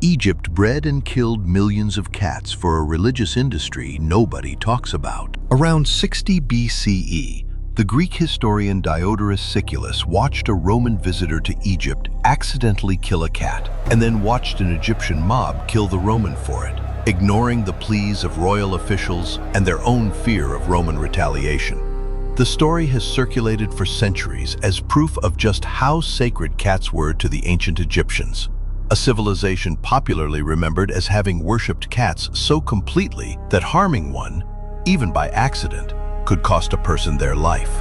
Egypt bred and killed millions of cats for a religious industry nobody talks about. Around 60 BCE, the Greek historian Diodorus Siculus watched a Roman visitor to Egypt accidentally kill a cat, and then watched an Egyptian mob kill the Roman for it, ignoring the pleas of royal officials and their own fear of Roman retaliation. The story has circulated for centuries as proof of just how sacred cats were to the ancient Egyptians, a civilization popularly remembered as having worshipped cats so completely that harming one, even by accident, could cost a person their life.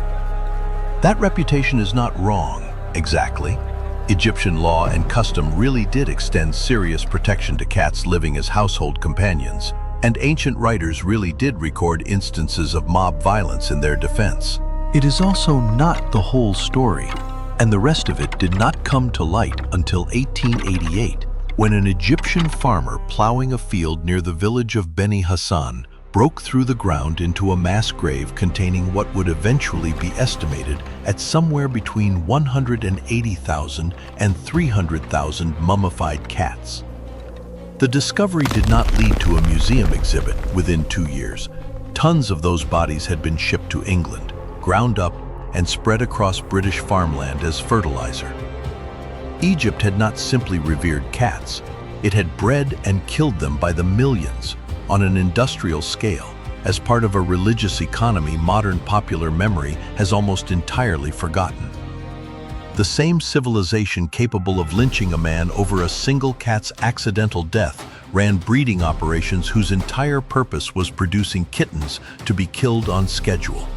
That reputation is not wrong, exactly. Egyptian law and custom really did extend serious protection to cats living as household companions, and ancient writers really did record instances of mob violence in their defense. It is also not the whole story, and the rest of it did not come to light until 1888, when an Egyptian farmer plowing a field near the village of Beni Hasan broke through the ground into a mass grave containing what would eventually be estimated at somewhere between 180,000 and 300,000 mummified cats. The discovery did not lead to a museum exhibit within 2 years. Tons of those bodies had been shipped to England, ground up, and spread across British farmland as fertilizer. Egypt had not simply revered cats, it had bred and killed them by the millions on an industrial scale. As part of a religious economy modern popular memory has almost entirely forgotten. The same civilization capable of lynching a man over a single cat's accidental death ran breeding operations whose entire purpose was producing kittens to be killed on schedule.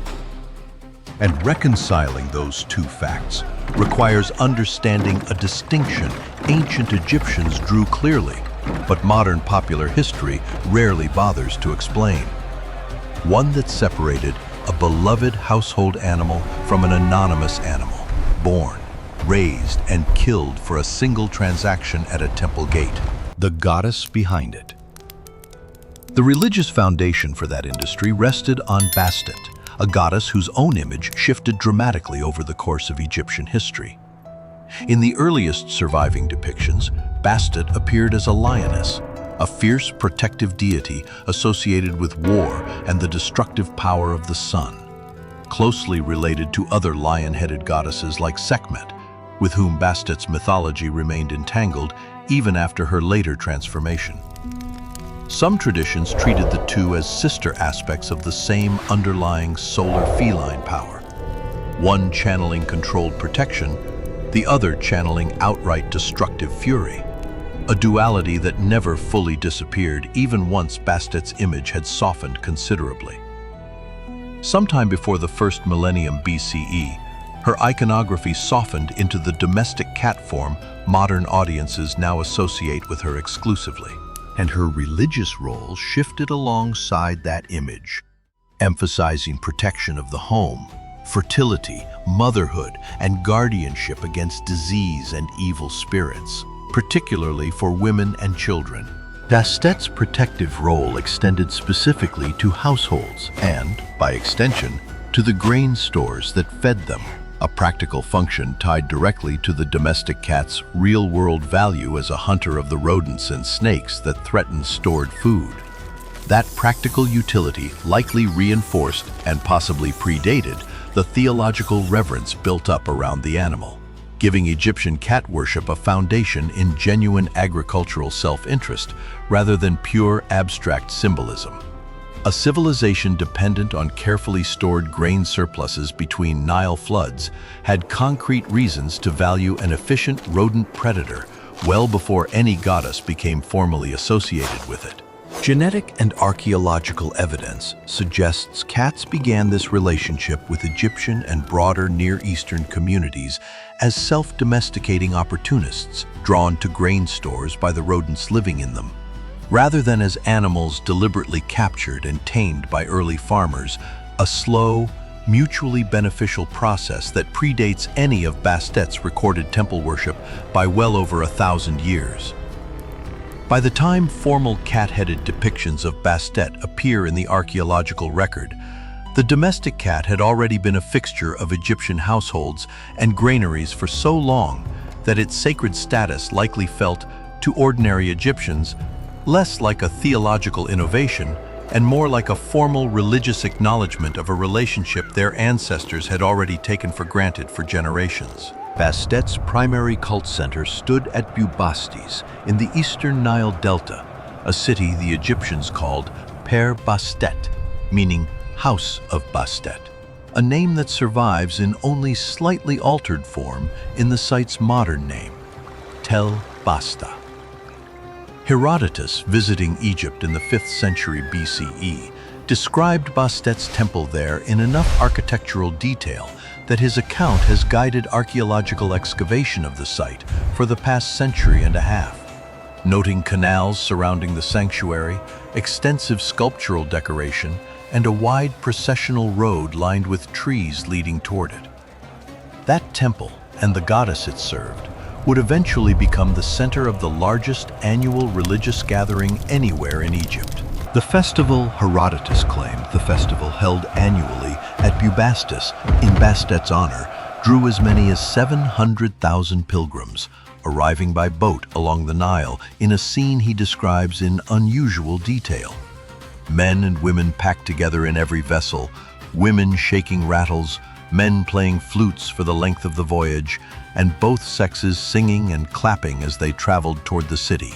And reconciling those two facts requires understanding a distinction ancient Egyptians drew clearly, but modern popular history rarely bothers to explain. One that separated a beloved household animal from an anonymous animal, born, raised, and killed for a single transaction at a temple gate. The goddess behind it. The religious foundation for that industry rested on Bastet, a goddess whose own image shifted dramatically over the course of Egyptian history. In the earliest surviving depictions, Bastet appeared as a lioness, a fierce protective deity associated with war and the destructive power of the sun, closely related to other lion-headed goddesses like Sekhmet, with whom Bastet's mythology remained entangled even after her later transformation. Some traditions treated the two as sister aspects of the same underlying solar feline power, one channeling controlled protection, the other channeling outright destructive fury, a duality that never fully disappeared even once Bastet's image had softened considerably. Sometime before the first millennium BCE, her iconography softened into the domestic cat form modern audiences now associate with her exclusively, and her religious role shifted alongside that image, emphasizing protection of the home, fertility, motherhood, and guardianship against disease and evil spirits, particularly for women and children. Bastet's protective role extended specifically to households and, by extension, to the grain stores that fed them, a practical function tied directly to the domestic cat's real-world value as a hunter of the rodents and snakes that threatened stored food. That practical utility likely reinforced and possibly predated the theological reverence built up around the animal, giving Egyptian cat worship a foundation in genuine agricultural self-interest rather than pure abstract symbolism. A civilization dependent on carefully stored grain surpluses between Nile floods had concrete reasons to value an efficient rodent predator well before any goddess became formally associated with it. Genetic and archaeological evidence suggests cats began this relationship with Egyptian and broader Near Eastern communities as self-domesticating opportunists drawn to grain stores by the rodents living in them, rather than as animals deliberately captured and tamed by early farmers, a slow, mutually beneficial process that predates any of Bastet's recorded temple worship by well over 1,000 years. By the time formal cat-headed depictions of Bastet appear in the archaeological record, the domestic cat had already been a fixture of Egyptian households and granaries for so long that its sacred status likely felt to ordinary Egyptians, less like a theological innovation and more like a formal religious acknowledgement of a relationship their ancestors had already taken for granted for generations. Bastet's primary cult center stood at Bubastis in the eastern Nile Delta, a city the Egyptians called Per Bastet, meaning House of Bastet, a name that survives in only slightly altered form in the site's modern name, Tel Basta. Herodotus, visiting Egypt in the 5th century BCE, described Bastet's temple there in enough architectural detail that his account has guided archaeological excavation of the site for the past century and a half, noting canals surrounding the sanctuary, extensive sculptural decoration, and a wide processional road lined with trees leading toward it. That temple, and the goddess it served, would eventually become the center of the largest annual religious gathering anywhere in Egypt. The festival, Herodotus claimed, the festival held annually at Bubastis in Bastet's honor, drew as many as 700,000 pilgrims, arriving by boat along the Nile in a scene he describes in unusual detail. Men and women packed together in every vessel, women shaking rattles, men playing flutes for the length of the voyage, and both sexes singing and clapping as they traveled toward the city.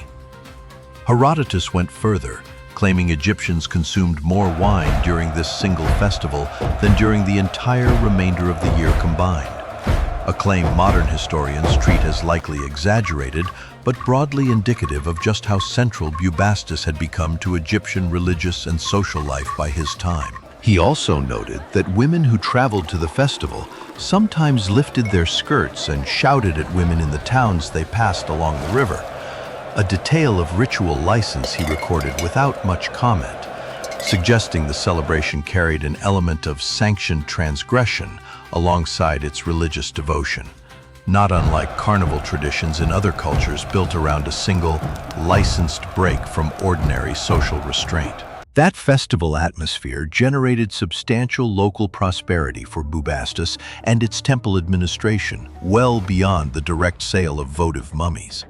Herodotus went further, claiming Egyptians consumed more wine during this single festival than during the entire remainder of the year combined, a claim modern historians treat as likely exaggerated, but broadly indicative of just how central Bubastis had become to Egyptian religious and social life by his time. He also noted that women who traveled to the festival sometimes lifted their skirts and shouted at women in the towns they passed along the river, a detail of ritual license he recorded without much comment, suggesting the celebration carried an element of sanctioned transgression alongside its religious devotion, not unlike carnival traditions in other cultures built around a single, licensed break from ordinary social restraint. That festival atmosphere generated substantial local prosperity for Bubastis and its temple administration, well beyond the direct sale of votive mummies.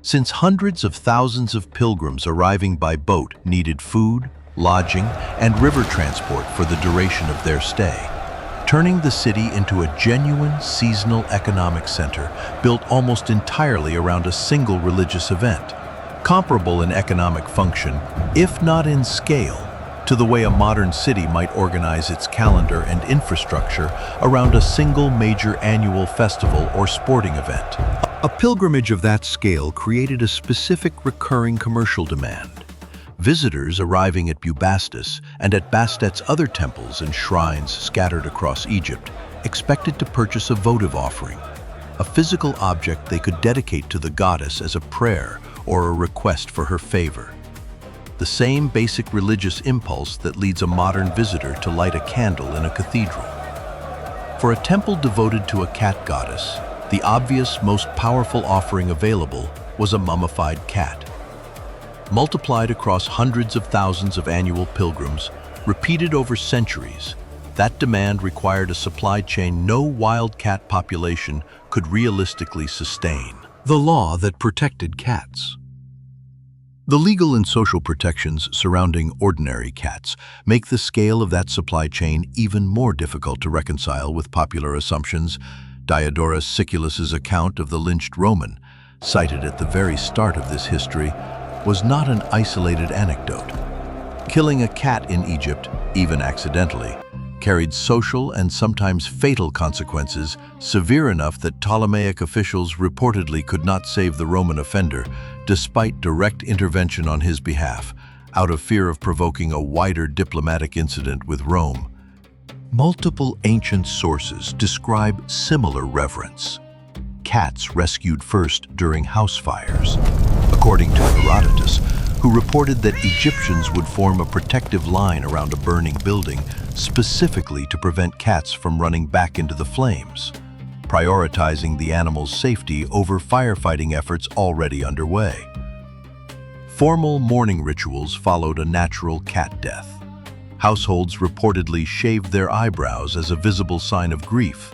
Since hundreds of thousands of pilgrims arriving by boat needed food, lodging, and river transport for the duration of their stay, turning the city into a genuine seasonal economic center built almost entirely around a single religious event, comparable in economic function, if not in scale, to the way a modern city might organize its calendar and infrastructure around a single major annual festival or sporting event. A pilgrimage of that scale created a specific recurring commercial demand. Visitors arriving at Bubastis and at Bastet's other temples and shrines scattered across Egypt expected to purchase a votive offering, a physical object they could dedicate to the goddess as a prayer or a request for her favor. The same basic religious impulse that leads a modern visitor to light a candle in a cathedral. For a temple devoted to a cat goddess, the obvious, most powerful offering available was a mummified cat. Multiplied across hundreds of thousands of annual pilgrims, repeated over centuries, that demand required a supply chain no wild cat population could realistically sustain. The law that protected cats. The legal and social protections surrounding ordinary cats make the scale of that supply chain even more difficult to reconcile with popular assumptions. Diodorus Siculus's account of the lynched Roman, cited at the very start of this history, was not an isolated anecdote. Killing a cat in Egypt, even accidentally, carried social and sometimes fatal consequences severe enough that Ptolemaic officials reportedly could not save the Roman offender, despite direct intervention on his behalf, out of fear of provoking a wider diplomatic incident with Rome. Multiple ancient sources describe similar reverence. Cats rescued first during house fires, according to Herodotus, who reported that Egyptians would form a protective line around a burning building specifically to prevent cats from running back into the flames, prioritizing the animal's safety over firefighting efforts already underway. Formal mourning rituals followed a natural cat death. Households reportedly shaved their eyebrows as a visible sign of grief,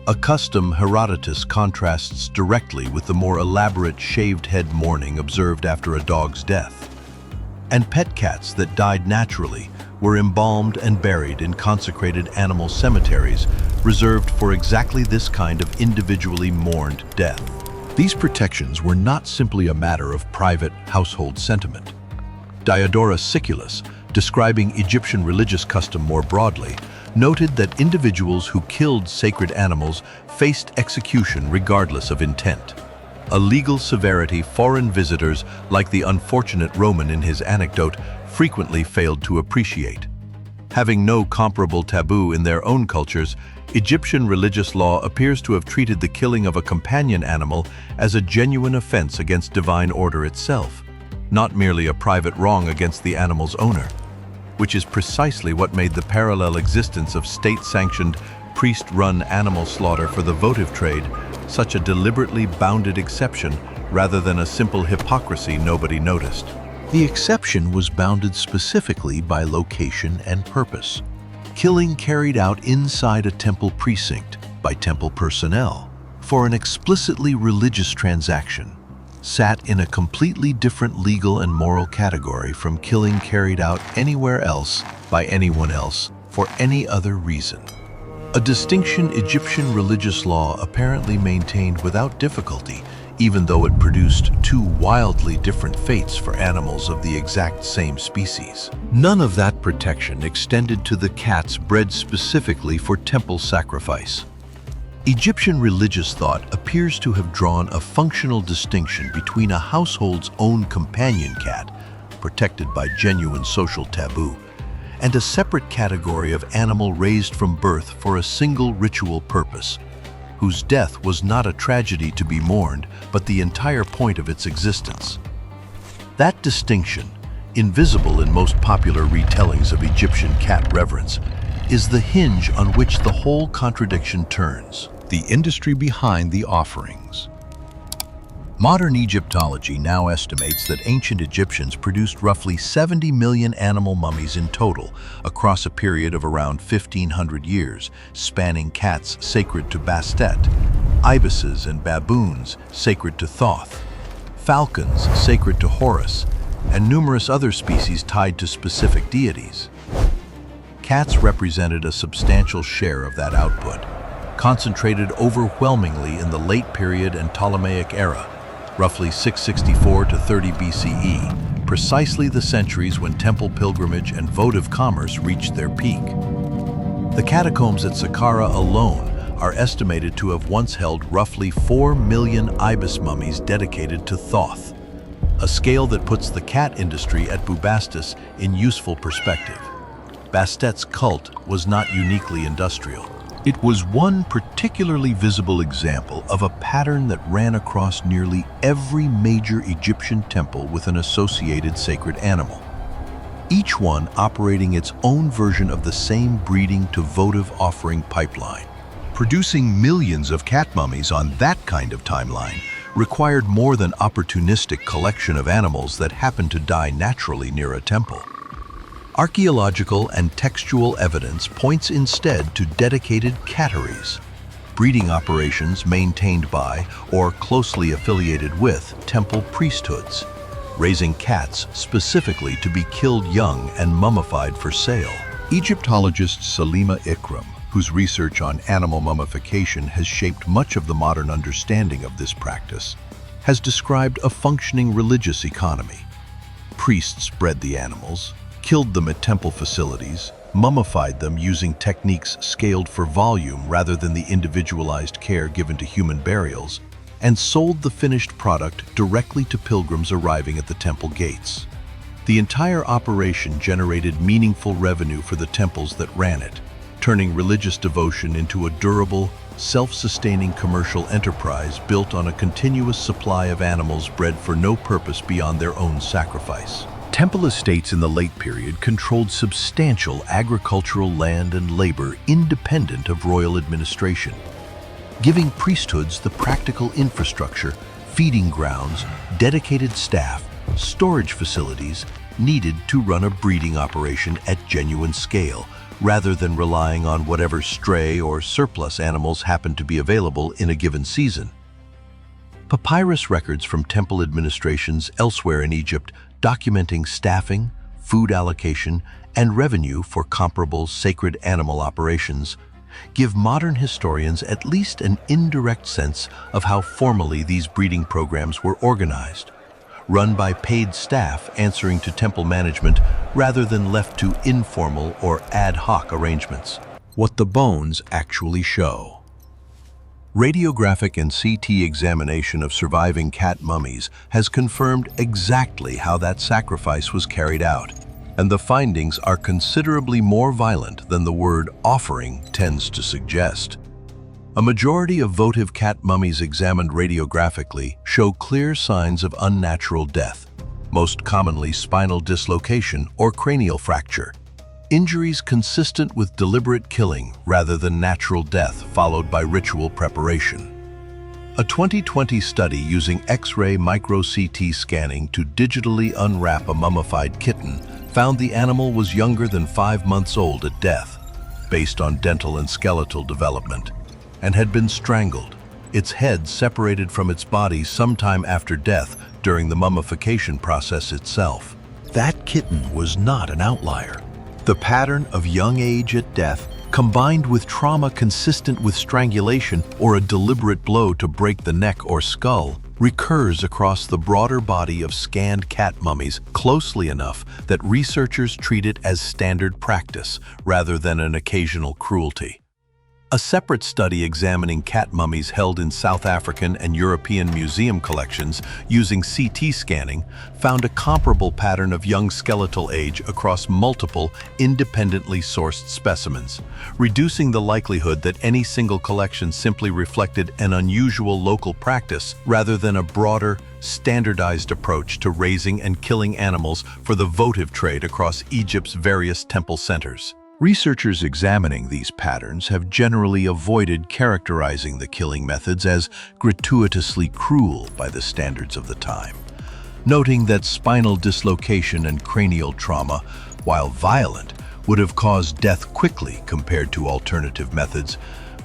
A custom Herodotus contrasts directly with the more elaborate shaved head mourning observed after a dog's death. And pet cats that died naturally were embalmed and buried in consecrated animal cemeteries reserved for exactly this kind of individually mourned death. These protections were not simply a matter of private household sentiment. Diodorus Siculus, describing Egyptian religious custom more broadly, noted that individuals who killed sacred animals faced execution regardless of intent. A legal severity foreign visitors, like the unfortunate Roman in his anecdote, frequently failed to appreciate. Having no comparable taboo in their own cultures, Egyptian religious law appears to have treated the killing of a companion animal as a genuine offense against divine order itself, not merely a private wrong against the animal's owner, which is precisely what made the parallel existence of state-sanctioned, priest-run animal slaughter for the votive trade such a deliberately bounded exception rather than a simple hypocrisy nobody noticed. The exception was bounded specifically by location and purpose. Killing carried out inside a temple precinct by temple personnel for an explicitly religious transaction sat in a completely different legal and moral category from killing carried out anywhere else by anyone else for any other reason. A distinction Egyptian religious law apparently maintained without difficulty, even though it produced two wildly different fates for animals of the exact same species. None of that protection extended to the cats bred specifically for temple sacrifice. Egyptian religious thought appears to have drawn a functional distinction between a household's own companion cat, protected by genuine social taboo, and a separate category of animal raised from birth for a single ritual purpose, whose death was not a tragedy to be mourned, but the entire point of its existence. That distinction, invisible in most popular retellings of Egyptian cat reverence, is the hinge on which the whole contradiction turns. The industry behind the offerings. Modern Egyptology now estimates that ancient Egyptians produced roughly 70 million animal mummies in total across a period of around 1,500 years, spanning cats sacred to Bastet, ibises and baboons sacred to Thoth, falcons sacred to Horus, and numerous other species tied to specific deities. Cats represented a substantial share of that output, concentrated overwhelmingly in the late period and Ptolemaic era, roughly 664 to 30 BCE, precisely the centuries when temple pilgrimage and votive commerce reached their peak. The catacombs at Saqqara alone are estimated to have once held roughly 4 million ibis mummies dedicated to Thoth, a scale that puts the cat industry at Bubastis in useful perspective. Bastet's cult was not uniquely industrial. It was one particularly visible example of a pattern that ran across nearly every major Egyptian temple with an associated sacred animal, each one operating its own version of the same breeding to votive offering pipeline. Producing millions of cat mummies on that kind of timeline required more than opportunistic collection of animals that happened to die naturally near a temple. Archaeological and textual evidence points instead to dedicated catteries, breeding operations maintained by or closely affiliated with temple priesthoods, raising cats specifically to be killed young and mummified for sale. Egyptologist Salima Ikram, whose research on animal mummification has shaped much of the modern understanding of this practice, has described a functioning religious economy. Priests bred the animals, killed them at temple facilities, mummified them using techniques scaled for volume rather than the individualized care given to human burials, and sold the finished product directly to pilgrims arriving at the temple gates. The entire operation generated meaningful revenue for the temples that ran it, turning religious devotion into a durable, self-sustaining commercial enterprise built on a continuous supply of animals bred for no purpose beyond their own sacrifice. Temple estates in the late period controlled substantial agricultural land and labor independent of royal administration, giving priesthoods the practical infrastructure, feeding grounds, dedicated staff, storage facilities needed to run a breeding operation at genuine scale, rather than relying on whatever stray or surplus animals happen to be available in a given season. Papyrus records from temple administrations elsewhere in Egypt documenting staffing, food allocation, and revenue for comparable sacred animal operations give modern historians at least an indirect sense of how formally these breeding programs were organized, run by paid staff answering to temple management rather than left to informal or ad hoc arrangements. What the bones actually show. Radiographic and CT examination of surviving cat mummies has confirmed exactly how that sacrifice was carried out, and the findings are considerably more violent than the word offering tends to suggest. A majority of votive cat mummies examined radiographically show clear signs of unnatural death, most commonly spinal dislocation or cranial fracture, injuries consistent with deliberate killing rather than natural death followed by ritual preparation. A 2020 study using X-ray micro-CT scanning to digitally unwrap a mummified kitten found the animal was younger than 5 months old at death, based on dental and skeletal development, and had been strangled, its head separated from its body sometime after death during the mummification process itself. That kitten was not an outlier. The pattern of young age at death, combined with trauma consistent with strangulation or a deliberate blow to break the neck or skull, recurs across the broader body of scanned cat mummies closely enough that researchers treat it as standard practice rather than an occasional cruelty. A separate study examining cat mummies held in South African and European museum collections using CT scanning found a comparable pattern of young skeletal age across multiple, independently sourced specimens, reducing the likelihood that any single collection simply reflected an unusual local practice rather than a broader, standardized approach to raising and killing animals for the votive trade across Egypt's various temple centers. Researchers examining these patterns have generally avoided characterizing the killing methods as gratuitously cruel by the standards of the time, noting that spinal dislocation and cranial trauma, while violent, would have caused death quickly compared to alternative methods,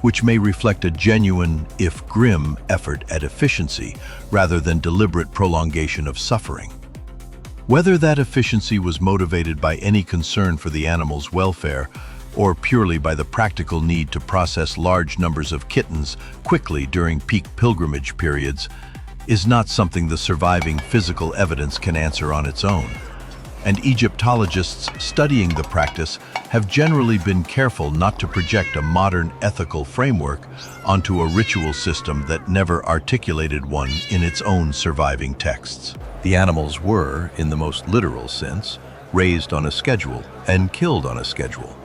which may reflect a genuine, if grim, effort at efficiency rather than deliberate prolongation of suffering. Whether that efficiency was motivated by any concern for the animal's welfare or purely by the practical need to process large numbers of kittens quickly during peak pilgrimage periods is not something the surviving physical evidence can answer on its own. And Egyptologists studying the practice have generally been careful not to project a modern ethical framework onto a ritual system that never articulated one in its own surviving texts. The animals were, in the most literal sense, raised on a schedule and killed on a schedule,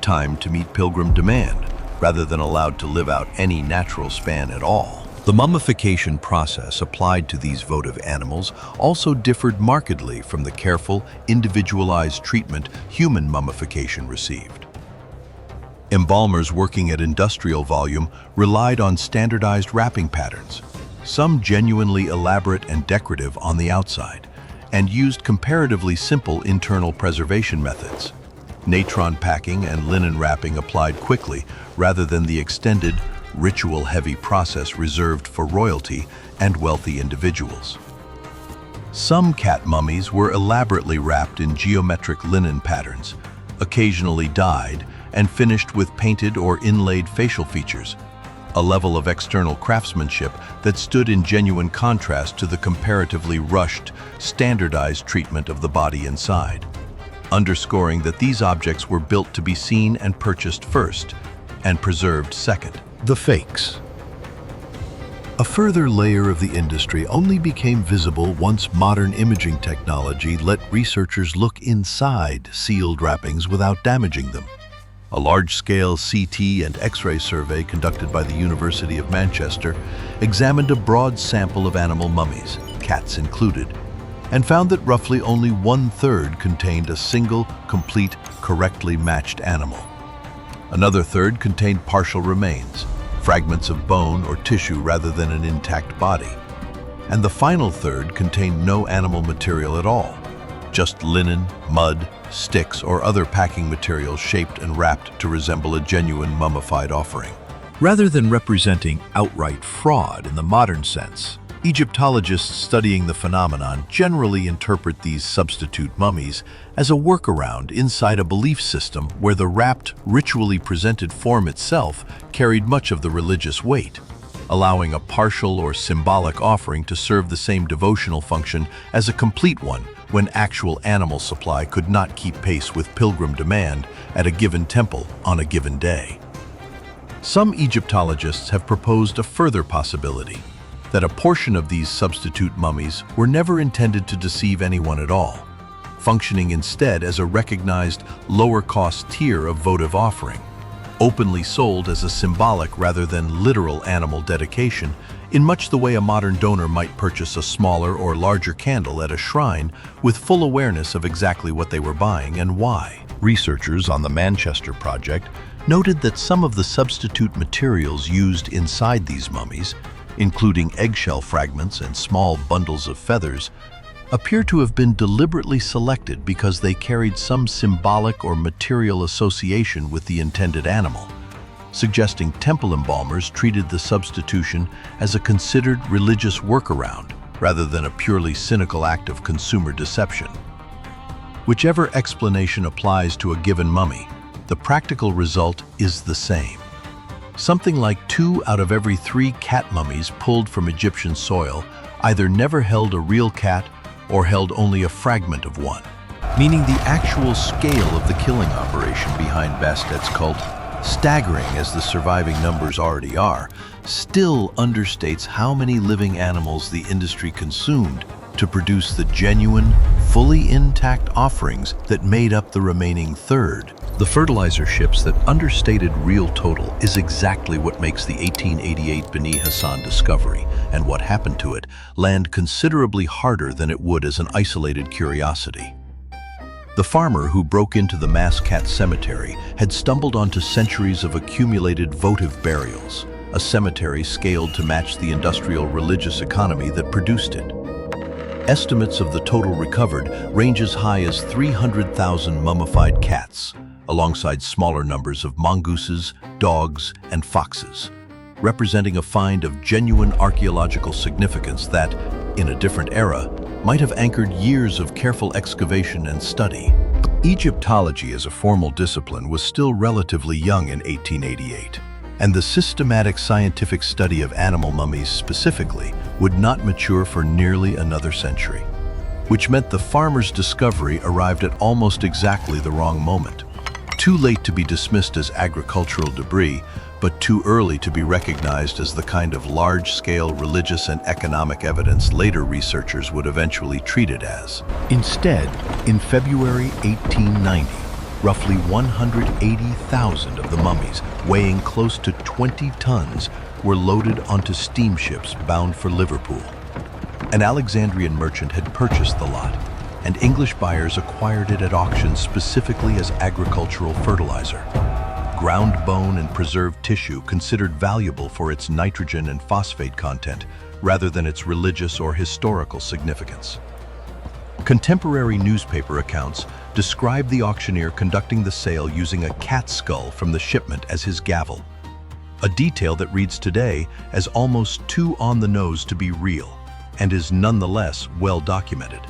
timed to meet pilgrim demand, rather than allowed to live out any natural span at all. The mummification process applied to these votive animals also differed markedly from the careful, individualized treatment human mummification received. Embalmers working at industrial volume relied on standardized wrapping patterns, some genuinely elaborate and decorative on the outside, and used comparatively simple internal preservation methods. Natron packing and linen wrapping applied quickly rather than the extended, ritual-heavy process reserved for royalty and wealthy individuals. Some cat mummies were elaborately wrapped in geometric linen patterns, occasionally dyed and finished with painted or inlaid facial features, a level of external craftsmanship that stood in genuine contrast to the comparatively rushed, standardized treatment of the body inside, underscoring that these objects were built to be seen and purchased first, and preserved second. The fakes. A further layer of the industry only became visible once modern imaging technology let researchers look inside sealed wrappings without damaging them. A large-scale CT and X-ray survey conducted by the University of Manchester examined a broad sample of animal mummies, cats included, and found that roughly only 1/3 contained a single, complete, correctly matched animal. Another third contained partial remains, fragments of bone or tissue rather than an intact body. And the final third contained no animal material at all, just linen, mud, sticks, or other packing materials shaped and wrapped to resemble a genuine mummified offering. Rather than representing outright fraud in the modern sense, Egyptologists studying the phenomenon generally interpret these substitute mummies as a workaround inside a belief system where the wrapped, ritually presented form itself carried much of the religious weight, allowing a partial or symbolic offering to serve the same devotional function as a complete one when actual animal supply could not keep pace with pilgrim demand at a given temple on a given day. Some Egyptologists have proposed a further possibility, that a portion of these substitute mummies were never intended to deceive anyone at all, functioning instead as a recognized lower-cost tier of votive offering, openly sold as a symbolic rather than literal animal dedication, in much the way a modern donor might purchase a smaller or larger candle at a shrine with full awareness of exactly what they were buying and why. Researchers on the Manchester project noted that some of the substitute materials used inside these mummies, including eggshell fragments and small bundles of feathers, appear to have been deliberately selected because they carried some symbolic or material association with the intended animal, suggesting temple embalmers treated the substitution as a considered religious workaround rather than a purely cynical act of consumer deception. Whichever explanation applies to a given mummy, the practical result is the same. Something like 2 out of every 3 cat mummies pulled from Egyptian soil either never held a real cat or held only a fragment of one, meaning the actual scale of the killing operation behind Bastet's cult, staggering as the surviving numbers already are, still understates how many living animals the industry consumed to produce the genuine, fully intact offerings that made up the remaining third. The fertilizer ships that understated real total is exactly what makes the 1888 Beni Hasan discovery, and what happened to it, land considerably harder than it would as an isolated curiosity. The farmer who broke into the mass cat cemetery had stumbled onto centuries of accumulated votive burials, a cemetery scaled to match the industrial religious economy that produced it. Estimates of the total recovered range as high as 300,000 mummified cats, alongside smaller numbers of mongooses, dogs, and foxes, representing a find of genuine archaeological significance that, in a different era, might have anchored years of careful excavation and study. Egyptology as a formal discipline was still relatively young in 1888, and the systematic scientific study of animal mummies specifically would not mature for nearly another century, which meant the farmer's discovery arrived at almost exactly the wrong moment. Too late to be dismissed as agricultural debris, but too early to be recognized as the kind of large-scale religious and economic evidence later researchers would eventually treat it as. Instead, in February 1890, roughly 180,000 of the mummies, weighing close to 20 tons, were loaded onto steamships bound for Liverpool. An Alexandrian merchant had purchased the lot, and English buyers acquired it at auction specifically as agricultural fertilizer. Ground bone and preserved tissue considered valuable for its nitrogen and phosphate content rather than its religious or historical significance. Contemporary newspaper accounts describe the auctioneer conducting the sale using a cat skull from the shipment as his gavel, a detail that reads today as almost too on the nose to be real, and is nonetheless well documented.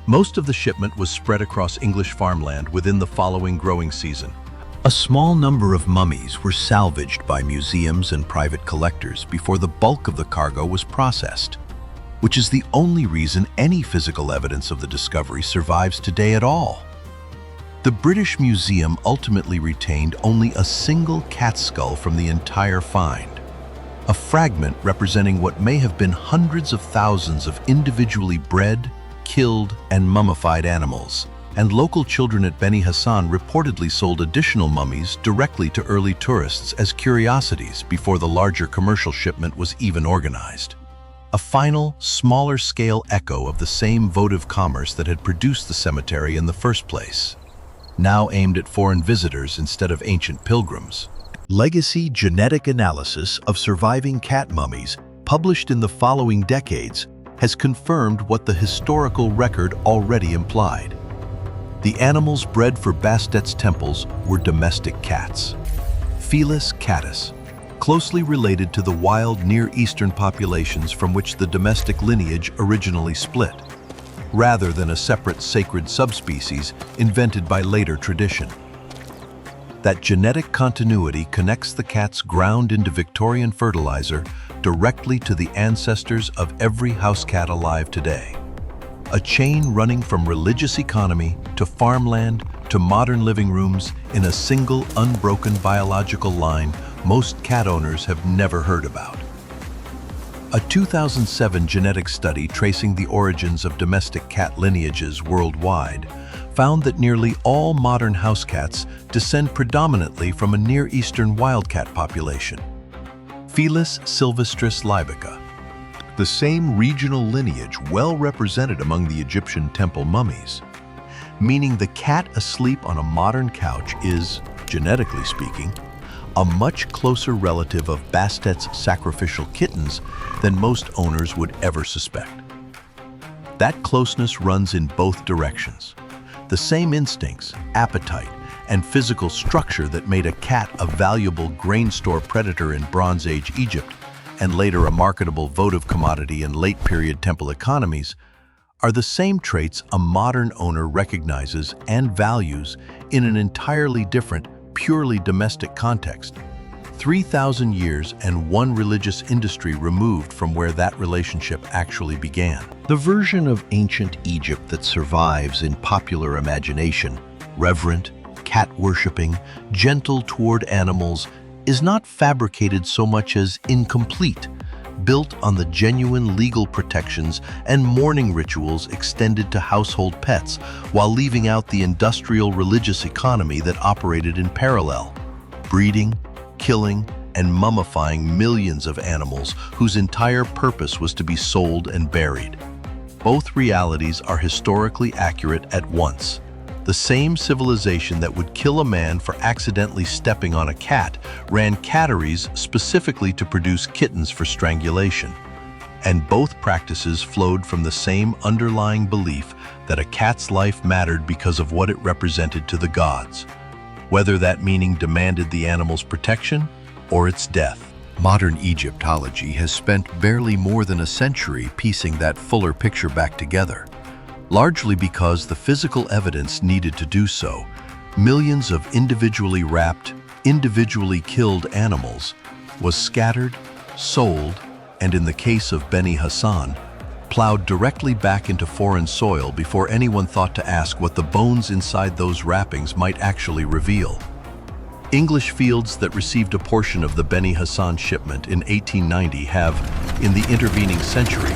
Most of the shipment was spread across English farmland within the following growing season. A small number of mummies were salvaged by museums and private collectors before the bulk of the cargo was processed, which is the only reason any physical evidence of the discovery survives today at all. The British Museum ultimately retained only a single cat skull from the entire find, a fragment representing what may have been hundreds of thousands of individually bred, killed, and mummified animals. And local children at Beni Hasan reportedly sold additional mummies directly to early tourists as curiosities before the larger commercial shipment was even organized. A final, smaller-scale echo of the same votive commerce that had produced the cemetery in the first place, now aimed at foreign visitors instead of ancient pilgrims. Legacy genetic analysis of surviving cat mummies, published in the following decades, has confirmed what the historical record already implied. The animals bred for Bastet's temples were domestic cats. Felis catus, closely related to the wild Near Eastern populations from which the domestic lineage originally split, rather than a separate sacred subspecies invented by later tradition. That genetic continuity connects the cats ground into Victorian fertilizer directly to the ancestors of every house cat alive today. A chain running from religious economy to farmland to modern living rooms in a single unbroken biological line most cat owners have never heard about. A 2007 genetic study tracing the origins of domestic cat lineages worldwide found that nearly all modern house cats descend predominantly from a Near Eastern wildcat population, Felis sylvestris libica, the same regional lineage well represented among the Egyptian temple mummies, meaning the cat asleep on a modern couch is, genetically speaking, a much closer relative of Bastet's sacrificial kittens than most owners would ever suspect. That closeness runs in both directions. The same instincts, appetite, and physical structure that made a cat a valuable grain store predator in Bronze Age Egypt and later a marketable votive commodity in late-period temple economies are the same traits a modern owner recognizes and values in an entirely different, purely domestic context, 3,000 years and one religious industry removed from where that relationship actually began. The version of ancient Egypt that survives in popular imagination, reverent, cat-worshipping, gentle toward animals, is not fabricated so much as incomplete, built on the genuine legal protections and mourning rituals extended to household pets, while leaving out the industrial religious economy that operated in parallel, breeding, killing, and mummifying millions of animals whose entire purpose was to be sold and buried. Both realities are historically accurate at once. The same civilization that would kill a man for accidentally stepping on a cat ran catteries specifically to produce kittens for strangulation. And both practices flowed from the same underlying belief that a cat's life mattered because of what it represented to the gods, whether that meaning demanded the animal's protection or its death. Modern Egyptology has spent barely more than a century piecing that fuller picture back together, largely because the physical evidence needed to do so, millions of individually wrapped, individually killed animals, was scattered, sold, and in the case of Beni Hasan, plowed directly back into foreign soil before anyone thought to ask what the bones inside those wrappings might actually reveal. English fields that received a portion of the Beni Hasan shipment in 1890 have, in the intervening century,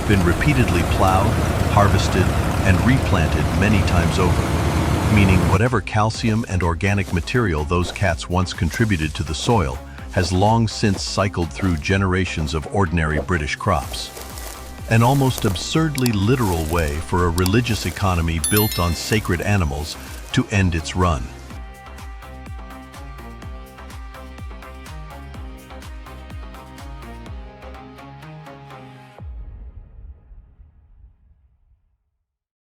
been repeatedly plowed, harvested, and replanted many times over, meaning whatever calcium and organic material those cats once contributed to the soil has long since cycled through generations of ordinary British crops. An almost absurdly literal way for a religious economy built on sacred animals to end its run.